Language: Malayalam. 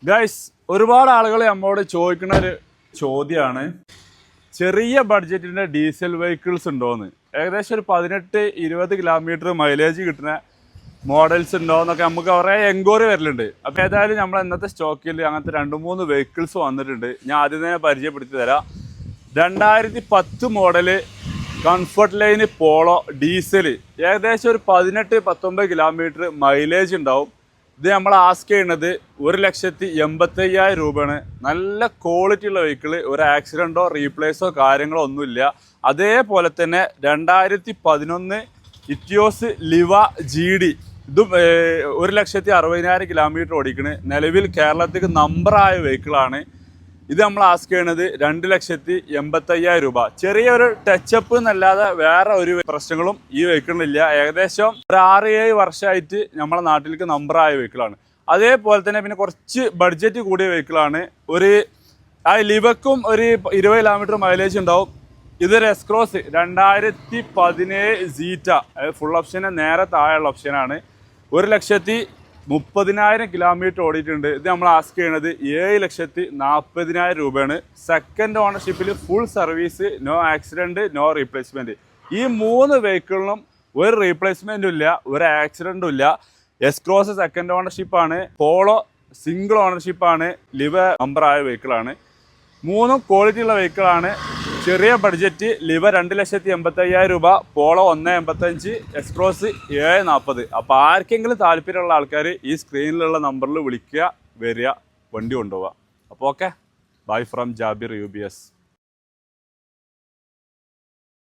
ഗൈസ്, ഒരുപാട് ആളുകൾ നമ്മോട് ചോദിക്കുന്ന ഒരു ചോദ്യമാണ്, ചെറിയ ബഡ്ജറ്റിൻ്റെ ഡീസൽ വെഹിക്കിൾസ് ഉണ്ടോയെന്ന്. ഏകദേശം ഒരു 18-20 കിലോമീറ്റർ മൈലേജ് കിട്ടുന്ന മോഡൽസ് ഉണ്ടോ എന്നൊക്കെ നമുക്ക് കുറേ എൻക്വയറി വരലുണ്ട്. അപ്പോൾ ഏതായാലും നമ്മൾ ഇന്നത്തെ സ്റ്റോക്കിൽ അങ്ങനത്തെ 2-3 വെഹിക്കിൾസ് വന്നിട്ടുണ്ട്. ഞാൻ ആദ്യം തന്നെ പരിചയപ്പെടുത്തി തരാം. 2010 model comfort line Polo diesel, ഏകദേശം ഒരു 18-19 കിലോമീറ്റർ മൈലേജ് ഉണ്ടാവും. ഇത് നമ്മൾ ആസ്ക് ചെയ്യുന്നത് 1,85,000 രൂപയാണ്. നല്ല ക്വാളിറ്റി ഉള്ള വെഹിക്കിൾ, ഒരു ആക്സിഡൻറ്റോ റീപ്ലേസോ കാര്യങ്ങളോ ഒന്നുമില്ല. അതേപോലെ തന്നെ 2011 ഇറ്റിയോസ് ലിവ GD, ഇതും 1,60,000 കിലോമീറ്റർ ഓടിക്കണ്. നിലവിൽ കേരളത്തിൽ നമ്പറായ വെഹിക്കിളാണ്. ഇത് നമ്മൾ ആസ്ക് ചെയ്യണത് 2,85,000 രൂപ. ചെറിയൊരു ടച്ചപ്പ് എന്നല്ലാതെ വേറെ ഒരു പ്രശ്നങ്ങളും ഈ വെഹിക്കിളിനില്ല. ഏകദേശം ഒരു 6-7 വർഷമായിട്ട് നമ്മളെ നാട്ടിലേക്ക് നമ്പറായ വെഹിക്കിളാണ്. അതേപോലെ തന്നെ പിന്നെ കുറച്ച് ബഡ്ജറ്റ് കൂടിയ വെഹിക്കിളാണ്. ആ ലിവക്കും ഒരു 20 കിലോമീറ്റർ മൈലേജ് ഉണ്ടാവും. ഇതൊരു എസ്ക്രോസ് 2017 സീറ്റ, ഫുൾ ഓപ്ഷന് നേരെ താഴെയുള്ള ഓപ്ഷനാണ്. 1,30,000 കിലോമീറ്റർ ഓടിയിട്ടുണ്ട്. ഇത് നമ്മൾ ആസ്ക് ചെയ്യണത് 7,40,000 രൂപയാണ്. സെക്കൻഡ് ഓണർഷിപ്പിൽ full service, no accident, no replacement. ഈ 3 വെഹിക്കിളിനും ഒരു റീപ്ലേസ്മെൻറ്റും ഇല്ല, ഒരു ആക്സിഡൻറ്റും ഇല്ല. എസ്ക്രോസ് സെക്കൻഡ് ഓണർഷിപ്പാണ്, പോളോ സിംഗിൾ ഓണർഷിപ്പാണ്, ലിവ നമ്പറായ വെഹിക്കിളാണ്. 3 ക്വാളിറ്റി ഉള്ള വെഹിക്കിളാണ്. ചെറിയ ബഡ്ജറ്റ് ലിവ 2,85,000 രൂപ, പോളോ 1,85, എക്സ്ക്രോസ് 7,40. അപ്പോൾ ആർക്കെങ്കിലും താല്പര്യമുള്ള ആൾക്കാർ ഈ സ്ക്രീനിലുള്ള നമ്പറിൽ വിളിക്കുക, വരിക, വണ്ടി കൊണ്ടുപോവുക. അപ്പോൾ okay, bye from Jabir UBS.